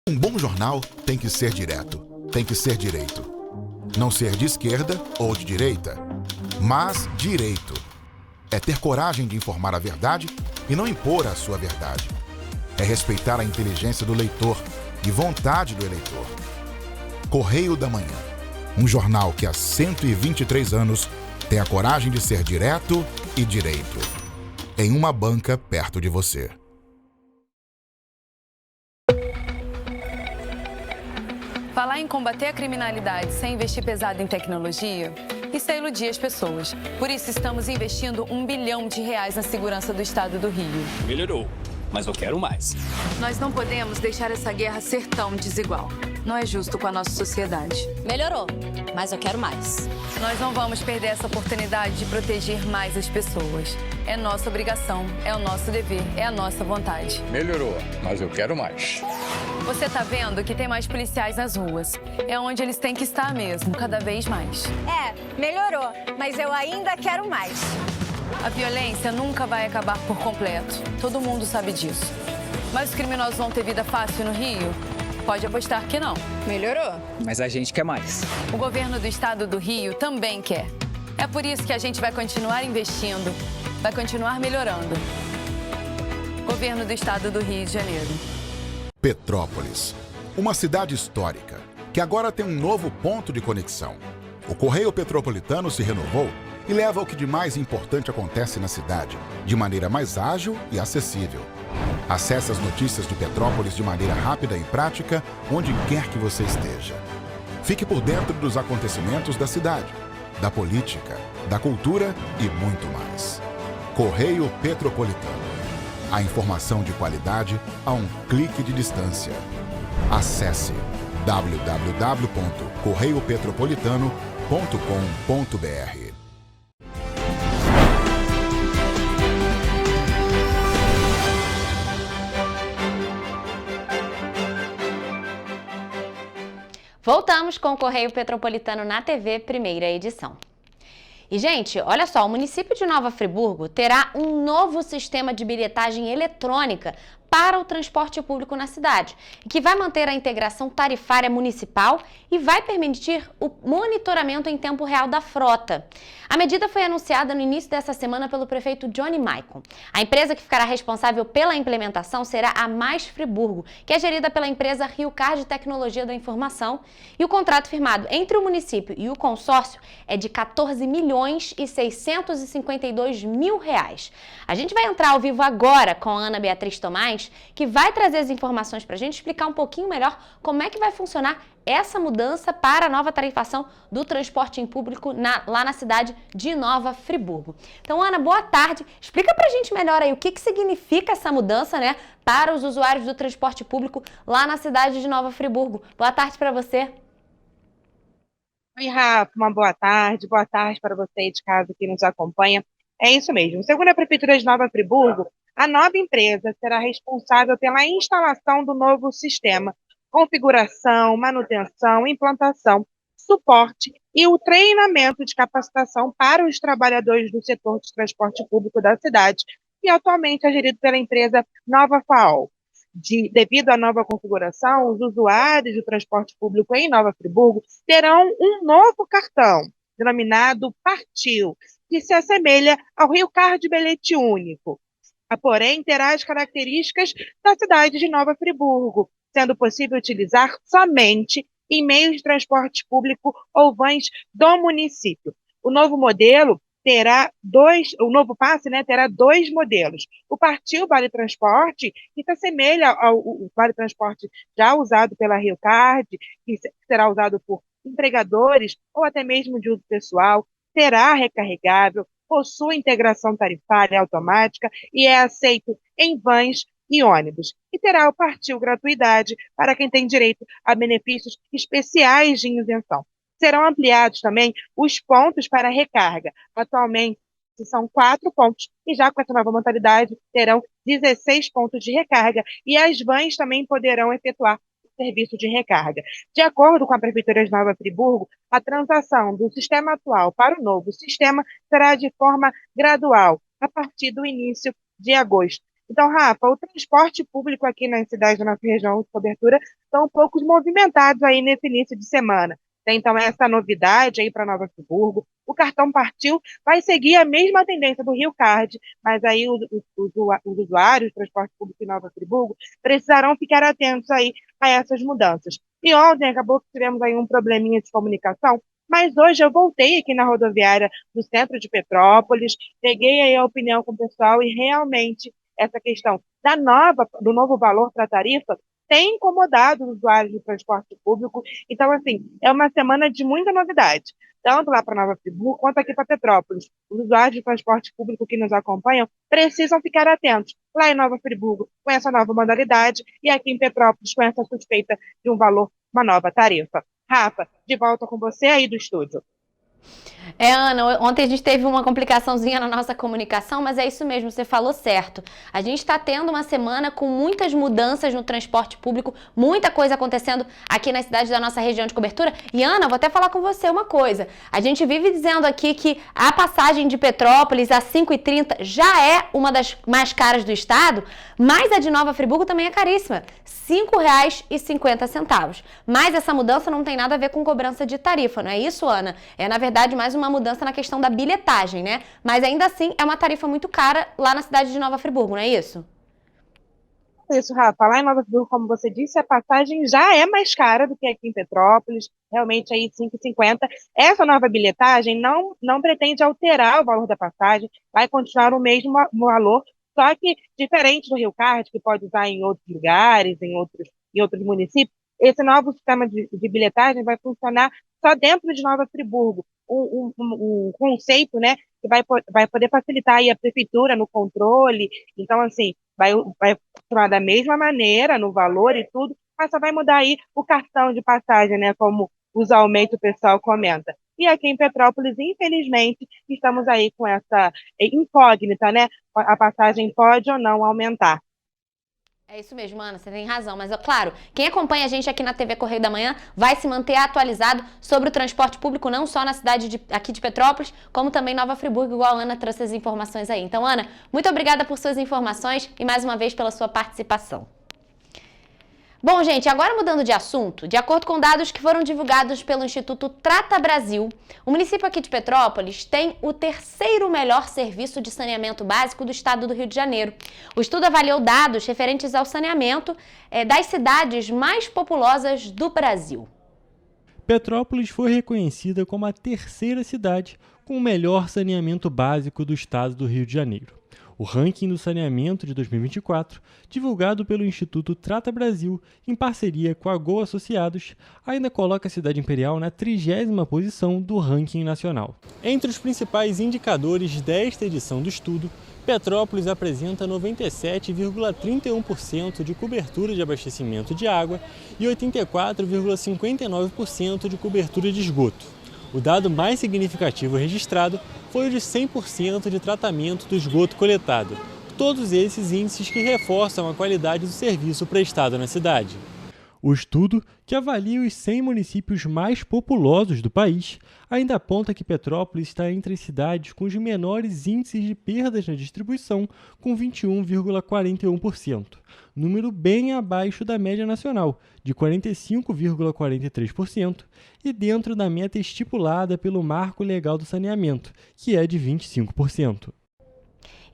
Um bom jornal tem que ser direto, tem que ser direito. Não ser de esquerda ou de direita, mas direito. É ter coragem de informar a verdade e não impor a sua verdade. É respeitar a inteligência do leitor e vontade do eleitor. Correio da Manhã, um jornal que há 123 anos tem a coragem de ser direto e direito. Em uma banca perto de você. Falar em combater a criminalidade sem investir pesado em tecnologia, isso é iludir as pessoas. Por isso estamos investindo R$1 bilhão na segurança do estado do Rio. Melhorou, mas eu quero mais. Nós não podemos deixar essa guerra ser tão desigual. Não é justo com a nossa sociedade. Melhorou, mas eu quero mais. Nós não vamos perder essa oportunidade de proteger mais as pessoas. É nossa obrigação, é o nosso dever, é a nossa vontade. Melhorou, mas eu quero mais. Você tá vendo que tem mais policiais nas ruas. É onde eles têm que estar mesmo, cada vez mais. Melhorou, mas eu ainda quero mais. A violência nunca vai acabar por completo. Todo mundo sabe disso. Mas os criminosos vão ter vida fácil no Rio? Pode apostar que não. Melhorou. Mas a gente quer mais. O governo do estado do Rio também quer. É por isso que a gente vai continuar investindo, vai continuar melhorando. Governo do estado do Rio de Janeiro. Petrópolis, uma cidade histórica que agora tem um novo ponto de conexão. O Correio Petropolitano se renovou e leva o que de mais importante acontece na cidade, de maneira mais ágil e acessível. Acesse as notícias de Petrópolis de maneira rápida e prática, onde quer que você esteja. Fique por dentro dos acontecimentos da cidade, da política, da cultura e muito mais. Correio Petropolitano. A informação de qualidade a um clique de distância. Acesse www.correiopetropolitano.com.br. Voltamos com o Correio Petropolitano na TV, primeira edição. E, gente, olha só, o município de Nova Friburgo terá um novo sistema de bilhetagem eletrônica para o transporte público na cidade, que vai manter a integração tarifária municipal e vai permitir o monitoramento em tempo real da frota. A medida foi anunciada no início dessa semana pelo prefeito Johnny Maicon. A empresa que ficará responsável pela implementação será a Mais Friburgo, que é gerida pela empresa Rio Card Tecnologia da Informação, e o contrato firmado entre o município e o consórcio é de 14.652.000 reais. A gente vai entrar ao vivo agora com a Ana Beatriz Tomás, que vai trazer as informações para a gente explicar um pouquinho melhor como é que vai funcionar essa mudança para a nova tarifação do transporte em público lá na cidade de Nova Friburgo. Então, Ana, boa tarde. Explica para a gente melhor aí o que significa essa mudança, né, para os usuários do transporte público lá na cidade de Nova Friburgo. Boa tarde para você. Oi, Rafa, uma boa tarde para você de casa que nos acompanha. É isso mesmo. Segundo a Prefeitura de Nova Friburgo, a nova empresa será responsável pela instalação do novo sistema, configuração, manutenção, implantação, suporte e o treinamento de capacitação para os trabalhadores do setor de transporte público da cidade, que atualmente é gerido pela empresa Nova FAOL. Devido à nova configuração, os usuários do transporte público em Nova Friburgo terão um novo cartão, denominado Partil, que se assemelha ao Rio Card Bilhete Único. Porém, terá as características da cidade de Nova Friburgo, sendo possível utilizar somente em meios de transporte público ou vans do município. O novo modelo o novo passe, né, terá dois modelos. O Partil Vale Transporte, que se assemelha ao Vale Transporte já usado pela Rio Card, que será usado por empregadores ou até mesmo de uso pessoal, será recarregável, possui integração tarifária automática e é aceito em vans e ônibus. E terá o Partil Gratuidade para quem tem direito a benefícios especiais de isenção. Serão ampliados também os pontos para recarga. Atualmente são 4 pontos e já com essa nova modalidade terão 16 pontos de recarga e as vans também poderão efetuar serviço de recarga. De acordo com a Prefeitura de Nova Friburgo, a transação do sistema atual para o novo sistema será de forma gradual, a partir do início de agosto. Então, Rafa, o transporte público aqui na cidade da nossa região de cobertura estão um pouco movimentados aí nesse início de semana. Tem, então, essa novidade aí para Nova Friburgo. O cartão Partil vai seguir a mesma tendência do Rio Card, mas aí os usuários do transporte público em Nova Friburgo precisarão ficar atentos aí a essas mudanças. E ontem acabou que tivemos aí um probleminha de comunicação, mas hoje eu voltei aqui na rodoviária do centro de Petrópolis, peguei aí a opinião com o pessoal e realmente essa questão do novo valor para a tarifa tem incomodado os usuários do transporte público. Então, assim, é uma semana de muita novidade, tanto lá para Nova Friburgo quanto aqui para Petrópolis. Os usuários de transporte público que nos acompanham precisam ficar atentos lá em Nova Friburgo com essa nova modalidade e aqui em Petrópolis com essa suspeita de um valor, uma nova tarifa. Rafa, de volta com você aí do estúdio. Ana, ontem a gente teve uma complicaçãozinha na nossa comunicação, mas é isso mesmo, você falou certo. A gente está tendo uma semana com muitas mudanças no transporte público, muita coisa acontecendo aqui na cidade da nossa região de cobertura. E, Ana, vou até falar com você uma coisa. A gente vive dizendo aqui que a passagem de Petrópolis a 5,30 já é uma das mais caras do estado, mas a de Nova Friburgo também é caríssima, R$ 5,50. Mas essa mudança não tem nada a ver com cobrança de tarifa, não é isso, Ana? É, na verdade, mais uma mudança na questão da bilhetagem, né? Mas ainda assim é uma tarifa muito cara lá na cidade de Nova Friburgo, não é isso? Isso, Rafa. Lá em Nova Friburgo, como você disse, a passagem já é mais cara do que aqui em Petrópolis, realmente aí R$ 5,50. Essa nova bilhetagem não pretende alterar o valor da passagem, vai continuar o mesmo valor, só que diferente do Rio Card, que pode usar em outros lugares, em outros municípios, esse novo sistema de bilhetagem vai funcionar só dentro de Nova Friburgo. Um conceito, né, que vai poder facilitar aí a prefeitura no controle. Então, assim, vai funcionar da mesma maneira, no valor e tudo, mas só vai mudar aí o cartão de passagem, né, como usualmente o pessoal comenta. E aqui em Petrópolis, infelizmente, estamos aí com essa incógnita, né? A passagem pode ou não aumentar. É isso mesmo, Ana, você tem razão. Mas, claro, quem acompanha a gente aqui na TV Correio da Manhã vai se manter atualizado sobre o transporte público, não só na cidade aqui de Petrópolis, como também Nova Friburgo, igual a Ana trouxe as informações aí. Então, Ana, muito obrigada por suas informações e, mais uma vez, pela sua participação. Bom, gente, agora mudando de assunto, de acordo com dados que foram divulgados pelo Instituto Trata Brasil, o município aqui de Petrópolis tem o terceiro melhor serviço de saneamento básico do estado do Rio de Janeiro. O estudo avaliou dados referentes ao saneamento das cidades mais populosas do Brasil. Petrópolis foi reconhecida como a terceira cidade com o melhor saneamento básico do estado do Rio de Janeiro. O ranking do saneamento de 2024, divulgado pelo Instituto Trata Brasil, em parceria com a Gol Associados, ainda coloca a cidade imperial na 30ª posição do ranking nacional. Entre os principais indicadores desta edição do estudo, Petrópolis apresenta 97,31% de cobertura de abastecimento de água e 84,59% de cobertura de esgoto. O dado mais significativo registrado foi o de 100% de tratamento do esgoto coletado. Todos esses índices que reforçam a qualidade do serviço prestado na cidade. O estudo, que avalia os 100 municípios mais populosos do país, ainda aponta que Petrópolis está entre as cidades com os menores índices de perdas na distribuição, com 21,41%, número bem abaixo da média nacional, de 45,43%, e dentro da meta estipulada pelo Marco Legal do Saneamento, que é de 25%.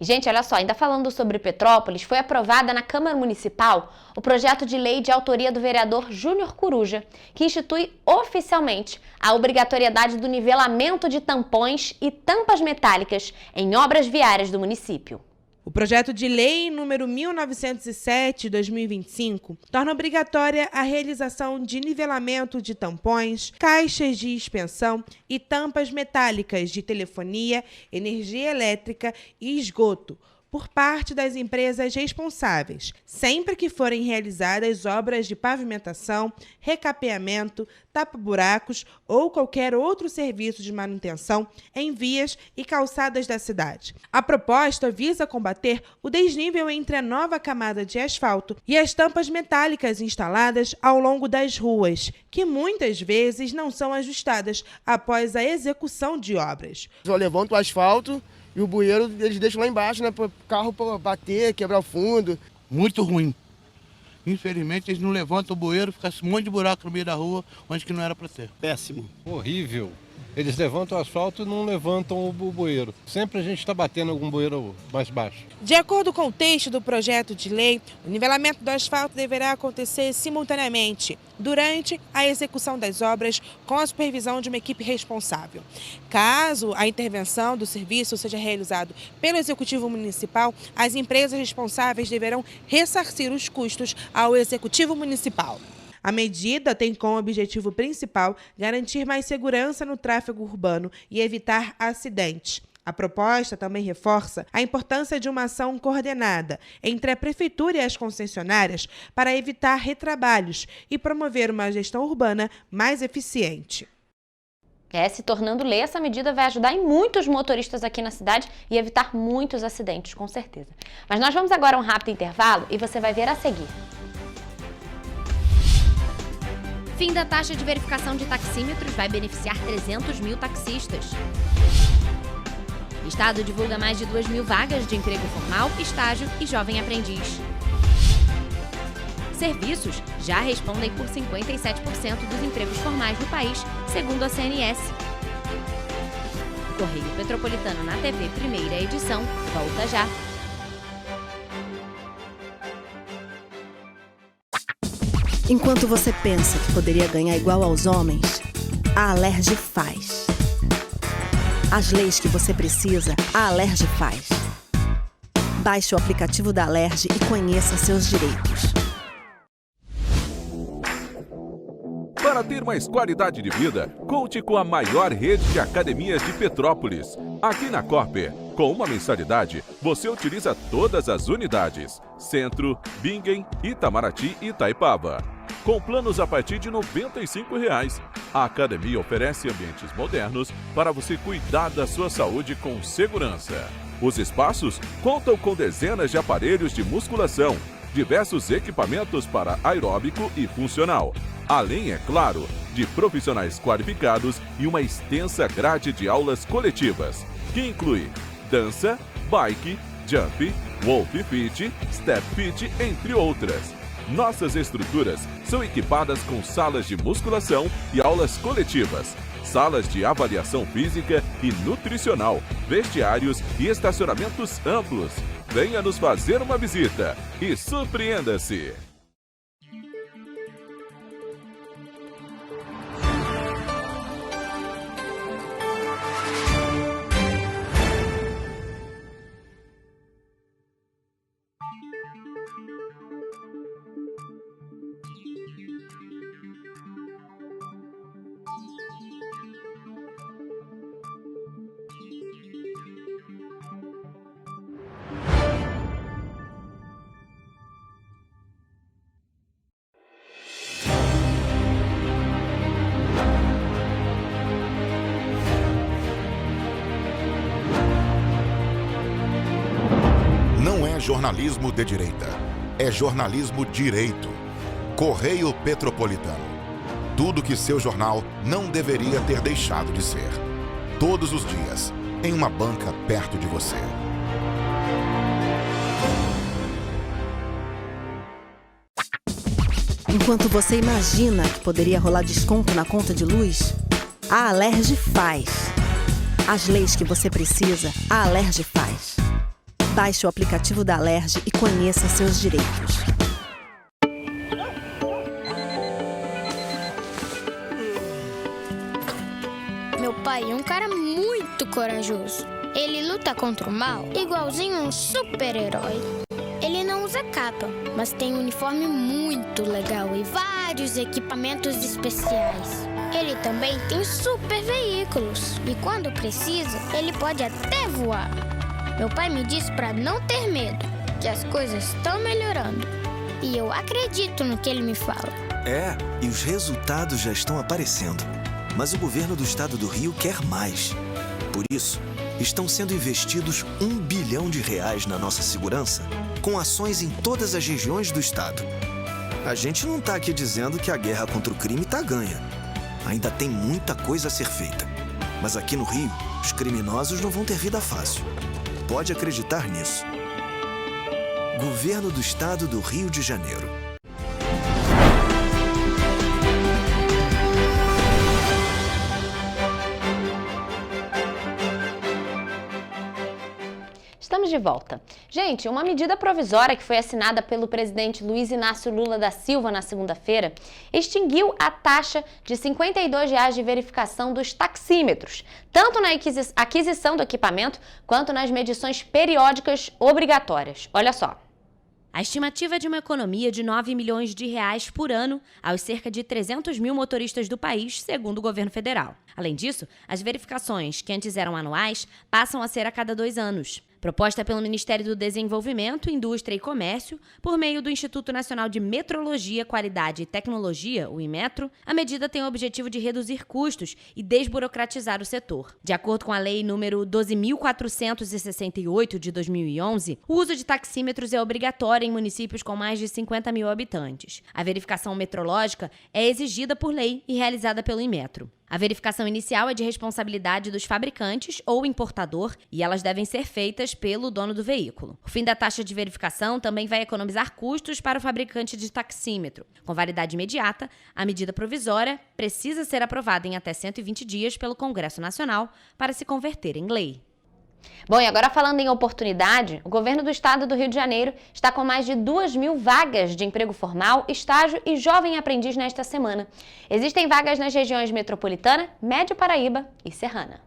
Gente, olha só, ainda falando sobre Petrópolis, foi aprovada na Câmara Municipal o projeto de lei de autoria do vereador Júnior Coruja, que institui oficialmente a obrigatoriedade do nivelamento de tampões e tampas metálicas em obras viárias do município. O projeto de lei número 1907/2025 torna obrigatória a realização de nivelamento de tampões, caixas de expensão e tampas metálicas de telefonia, energia elétrica e esgoto por parte das empresas responsáveis, sempre que forem realizadas obras de pavimentação, recapeamento, tapa-buracos ou qualquer outro serviço de manutenção em vias e calçadas da cidade. A proposta visa combater o desnível entre a nova camada de asfalto e as tampas metálicas instaladas ao longo das ruas, que muitas vezes não são ajustadas após a execução de obras. Eu levanto o asfalto e o bueiro eles deixam lá embaixo, né, para o carro bater, quebrar o fundo. Muito ruim. Infelizmente, eles não levantam o bueiro, fica um monte de buraco no meio da rua, onde que não era para ter. Péssimo. Horrível. Eles levantam o asfalto e não levantam o bueiro. Sempre a gente está batendo algum bueiro mais baixo. De acordo com o texto do projeto de lei, o nivelamento do asfalto deverá acontecer simultaneamente, durante a execução das obras, com a supervisão de uma equipe responsável. Caso a intervenção do serviço seja realizado pelo Executivo Municipal, as empresas responsáveis deverão ressarcir os custos ao Executivo Municipal. A medida tem como objetivo principal garantir mais segurança no tráfego urbano e evitar acidentes. A proposta também reforça a importância de uma ação coordenada entre a Prefeitura e as concessionárias para evitar retrabalhos e promover uma gestão urbana mais eficiente. Se tornando lei, essa medida vai ajudar em muitos motoristas aqui na cidade e evitar muitos acidentes, com certeza. Mas nós vamos agora a um rápido intervalo e você vai ver a seguir. Fim da taxa de verificação de taxímetros vai beneficiar 300 mil taxistas. Estado divulga mais de 2.000 vagas de emprego formal, estágio e jovem aprendiz. Serviços já respondem por 57% dos empregos formais no país, segundo a CNS. Correio Petropolitano na TV, primeira edição, volta já. Enquanto você pensa que poderia ganhar igual aos homens, a Alerj faz. As leis que você precisa, a Alerj faz. Baixe o aplicativo da Alerj e conheça seus direitos. Para ter mais qualidade de vida, conte com a maior rede de academias de Petrópolis. Aqui na Corper, com uma mensalidade, você utiliza todas as unidades: Centro, Bingen, Itamaraty e Itaipava. Com planos a partir de R$ 95,00. A academia oferece ambientes modernos para você cuidar da sua saúde com segurança. Os espaços contam com dezenas de aparelhos de musculação, diversos equipamentos para aeróbico e funcional, além, é claro, de profissionais qualificados e uma extensa grade de aulas coletivas, que inclui dança, bike, jump, wolf fit, step fit, entre outras. Nossas estruturas são equipadas com salas de musculação e aulas coletivas, salas de avaliação física e nutricional, vestiários e estacionamentos amplos. Venha nos fazer uma visita e surpreenda-se! Não é jornalismo de direita, é jornalismo direito. Correio Petropolitano. Tudo que seu jornal não deveria ter deixado de ser. Todos os dias, em uma banca perto de você. Enquanto você imagina que poderia rolar desconto na conta de luz, a Alerj faz. As leis que você precisa, a Alerj faz. Baixe o aplicativo da Alerj e conheça seus direitos. Meu pai é um cara muito corajoso. Ele luta contra o mal igualzinho um super-herói. Ele não usa capa, mas tem um uniforme muito legal e vários equipamentos especiais. Ele também tem super veículos e quando precisa, ele pode até voar. Meu pai me disse para não ter medo, que as coisas estão melhorando. E eu acredito no que ele me fala. É, e os resultados já estão aparecendo. Mas o governo do estado do Rio quer mais. Por isso, estão sendo investidos R$ 1 bilhão na nossa segurança, com ações em todas as regiões do estado. A gente não está aqui dizendo que a guerra contra o crime está ganha. Ainda tem muita coisa a ser feita. Mas aqui no Rio, os criminosos não vão ter vida fácil. Pode acreditar nisso. Governo do Estado do Rio de Janeiro. Estamos de volta. Gente, uma medida provisória que foi assinada pelo presidente Luiz Inácio Lula da Silva na segunda-feira extinguiu a taxa de R$ 52,00 de verificação dos taxímetros, tanto na aquisição do equipamento quanto nas medições periódicas obrigatórias. Olha só. A estimativa é de uma economia de R$ 9 milhões por ano aos cerca de 300 mil motoristas do país, segundo o governo federal. Além disso, as verificações, que antes eram anuais, passam a ser a cada 2 anos. Proposta pelo Ministério do Desenvolvimento, Indústria e Comércio, por meio do Instituto Nacional de Metrologia, Qualidade e Tecnologia, o Inmetro, a medida tem o objetivo de reduzir custos e desburocratizar o setor. De acordo com a Lei nº 12.468 de 2011, o uso de taxímetros é obrigatório em municípios com mais de 50 mil habitantes. A verificação metrológica é exigida por lei e realizada pelo Inmetro. A verificação inicial é de responsabilidade dos fabricantes ou importador e elas devem ser feitas pelo dono do veículo. O fim da taxa de verificação também vai economizar custos para o fabricante de taxímetro. Com validade imediata, a medida provisória precisa ser aprovada em até 120 dias pelo Congresso Nacional para se converter em lei. Bom, e agora falando em oportunidade, o governo do estado do Rio de Janeiro está com mais de 2.000 vagas de emprego formal, estágio e jovem aprendiz nesta semana. Existem vagas nas regiões metropolitana, Médio Paraíba e Serrana.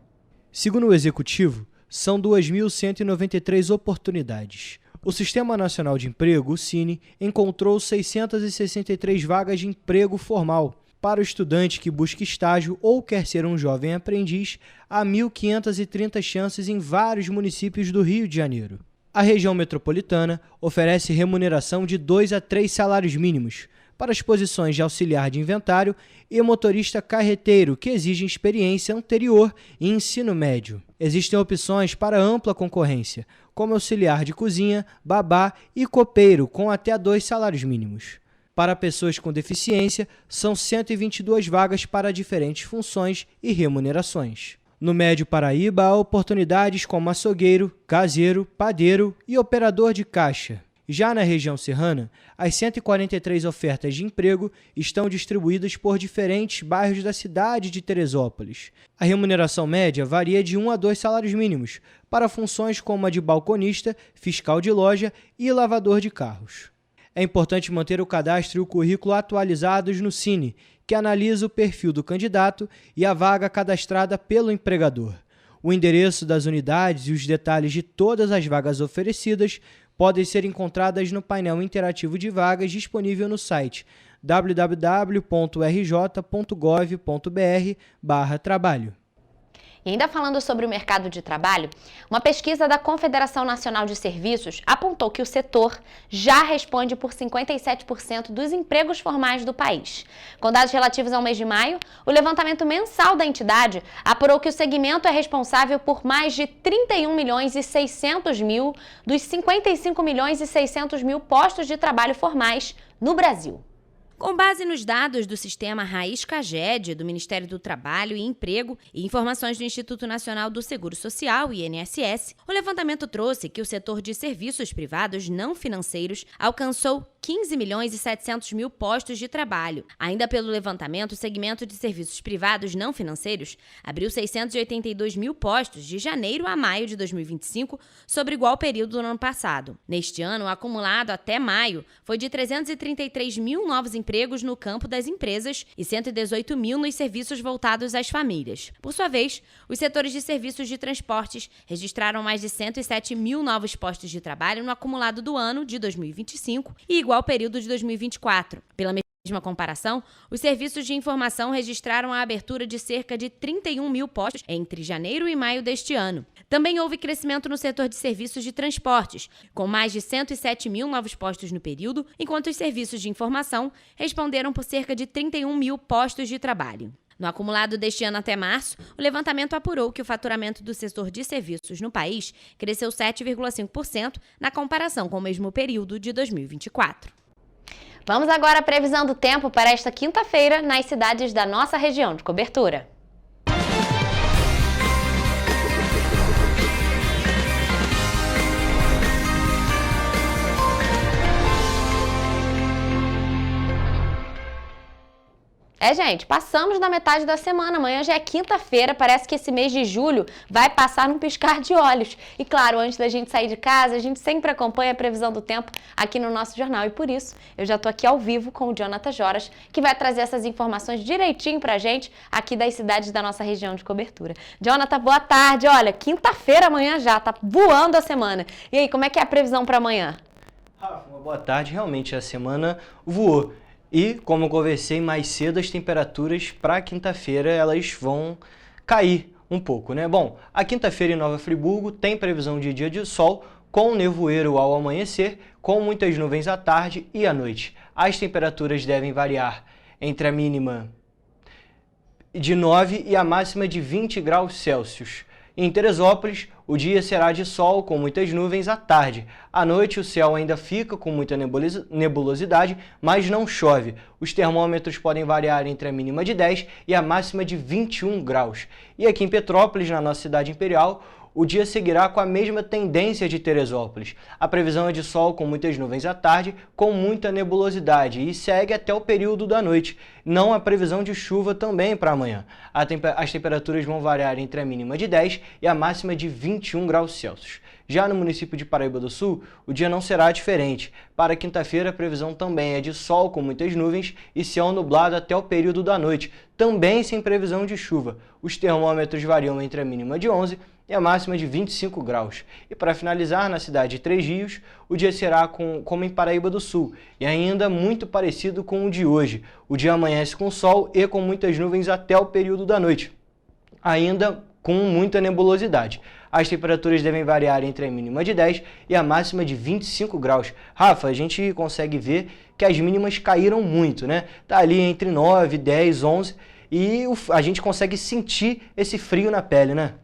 Segundo o executivo, são 2.193 oportunidades. O Sistema Nacional de Emprego, o SINE, encontrou 663 vagas de emprego formal, para o estudante que busca estágio ou quer ser um jovem aprendiz, há 1.530 chances em vários municípios do Rio de Janeiro. A região metropolitana oferece remuneração de 2 a 3 salários mínimos para as posições de auxiliar de inventário e motorista carreteiro, que exigem experiência anterior e ensino médio. Existem opções para ampla concorrência, como auxiliar de cozinha, babá e copeiro, com até 2 salários mínimos. Para pessoas com deficiência, são 122 vagas para diferentes funções e remunerações. No Médio Paraíba, há oportunidades como açougueiro, caseiro, padeiro e operador de caixa. Já na região serrana, as 143 ofertas de emprego estão distribuídas por diferentes bairros da cidade de Teresópolis. A remuneração média varia de 1 a 2 salários mínimos, para funções como a de balconista, fiscal de loja e lavador de carros. É importante manter o cadastro e o currículo atualizados no Cine, que analisa o perfil do candidato e a vaga cadastrada pelo empregador. O endereço das unidades e os detalhes de todas as vagas oferecidas podem ser encontradas no painel interativo de vagas disponível no site www.rj.gov.br/trabalho. E ainda falando sobre o mercado de trabalho, uma pesquisa da Confederação Nacional de Serviços apontou que o setor já responde por 57% dos empregos formais do país. Com dados relativos ao mês de maio, o levantamento mensal da entidade apurou que o segmento é responsável por mais de 31 milhões e 600 mil dos 55 milhões e 600 mil postos de trabalho formais no Brasil. Com base nos dados do Sistema Raiz Caged, do Ministério do Trabalho e Emprego e informações do Instituto Nacional do Seguro Social, INSS, o levantamento trouxe que o setor de serviços privados não financeiros alcançou 15 milhões e 700 mil postos de trabalho. Ainda pelo levantamento, o segmento de serviços privados não financeiros abriu 682 mil postos de janeiro a maio de 2025, sobre igual período do ano passado. Neste ano, o acumulado até maio foi de 333 mil novos empregos no campo das empresas e 118 mil nos serviços voltados às famílias. Por sua vez, os setores de serviços de transportes registraram mais de 107 mil novos postos de trabalho no acumulado do ano de 2025 e igual período de 2024. Pela mesma comparação, os serviços de informação registraram a abertura de cerca de 31 mil postos entre janeiro e maio deste ano. Também houve crescimento no setor de serviços de transportes, com mais de 107 mil novos postos no período, enquanto os serviços de informação responderam por cerca de 31 mil postos de trabalho. No acumulado deste ano até março, o levantamento apurou que o faturamento do setor de serviços no país cresceu 7,5% na comparação com o mesmo período de 2024. Vamos agora à previsão do tempo para esta quinta-feira nas cidades da nossa região de cobertura. Gente, passamos da metade da semana, amanhã já é quinta-feira, parece que esse mês de julho vai passar num piscar de olhos. E claro, antes da gente sair de casa, a gente sempre acompanha a previsão do tempo aqui no nosso jornal. E por isso, eu já tô aqui ao vivo com o Jonathan Joras, que vai trazer essas informações direitinho pra gente aqui das cidades da nossa região de cobertura. Jonathan, boa tarde. Olha, quinta-feira amanhã já, tá voando a semana. E aí, como é que é a previsão para amanhã? Rafa, uma boa tarde. Realmente, a semana voou. E, como eu conversei mais cedo, as temperaturas para quinta-feira elas vão cair um pouco, né? Bom, a quinta-feira em Nova Friburgo tem previsão de dia de sol, com nevoeiro ao amanhecer, com muitas nuvens à tarde e à noite. As temperaturas devem variar entre a mínima de 9 e a máxima de 20 graus Celsius. Em Teresópolis, o dia será de sol com muitas nuvens à tarde. À noite, o céu ainda fica com muita nebulosidade, mas não chove. Os termômetros podem variar entre a mínima de 10 e a máxima de 21 graus. E aqui em Petrópolis, na nossa cidade imperial, o dia seguirá com a mesma tendência de Teresópolis. A previsão é de sol com muitas nuvens à tarde, com muita nebulosidade, e segue até o período da noite. Não há previsão de chuva também para amanhã. As temperaturas vão variar entre a mínima de 10 e a máxima de 21 graus Celsius. Já no município de Paraíba do Sul, o dia não será diferente. Para quinta-feira, a previsão também é de sol com muitas nuvens e céu nublado até o período da noite, também sem previsão de chuva. Os termômetros variam entre a mínima de 11 e a máxima de 25 graus. E para finalizar, na cidade de Três Rios, o dia será como em Paraíba do Sul, e ainda muito parecido com o de hoje. O dia amanhece com sol e com muitas nuvens até o período da noite, ainda com muita nebulosidade. As temperaturas devem variar entre a mínima de 10 e a máxima de 25 graus. Rafa, a gente consegue ver que as mínimas caíram muito, né? Tá ali entre 9, 10, 11 e a gente consegue sentir esse frio na pele, né?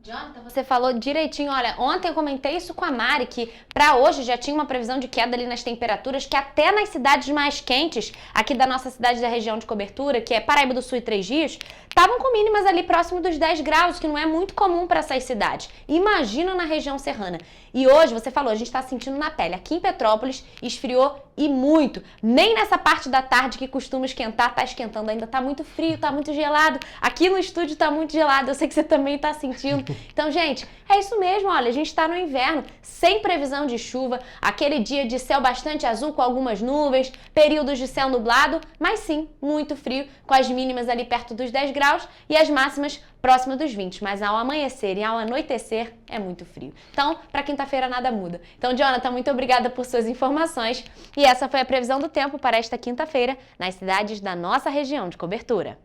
Jonathan, você falou direitinho. Olha, ontem eu comentei isso com a Mari, que para hoje já tinha uma previsão de queda ali nas temperaturas, que até nas cidades mais quentes, aqui da nossa cidade da região de cobertura, que é Paraíba do Sul e Três Rios, estavam com mínimas ali próximo dos 10 graus, que não é muito comum para essas cidades. Imagina na região serrana. E hoje, você falou, a gente está sentindo na pele. Aqui em Petrópolis, esfriou e muito. Nem nessa parte da tarde que costuma esquentar, tá esquentando ainda. Tá muito frio, tá muito gelado. Aqui no estúdio tá muito gelado. Eu sei que você também tá sentindo. Então, gente, é isso mesmo. Olha, a gente tá no inverno, sem previsão de chuva. Aquele dia de céu bastante azul com algumas nuvens, períodos de céu nublado, mas sim, muito frio, com as mínimas ali perto dos 10 graus e as máximas próximo dos 20, mas ao amanhecer e ao anoitecer é muito frio. Então, para quinta-feira nada muda. Então, Jonathan, muito obrigada por suas informações. E essa foi a previsão do tempo para esta quinta-feira nas cidades da nossa região de cobertura.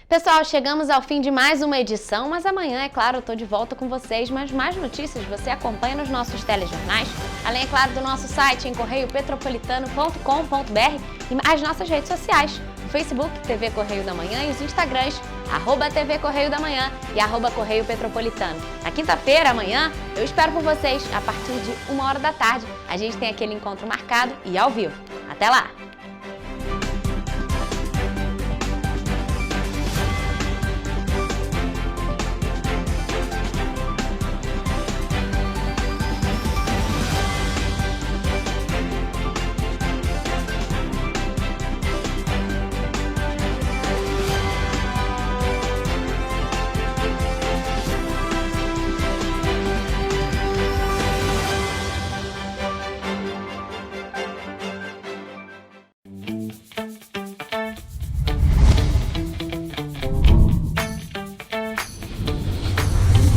Pessoal, chegamos ao fim de mais uma edição, mas amanhã, é claro, eu tô de volta com vocês, mas mais notícias você acompanha nos nossos telejornais, além, é claro, do nosso site em correiopetropolitano.com.br e as nossas redes sociais, o Facebook, TV Correio da Manhã, e os Instagrams, @TV Correio da Manhã e @Correio Petropolitano. Na quinta-feira, amanhã, eu espero por vocês a partir de 1h da tarde. A gente tem aquele encontro marcado e ao vivo. Até lá!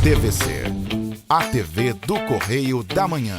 TVC, a TV do Correio da Manhã.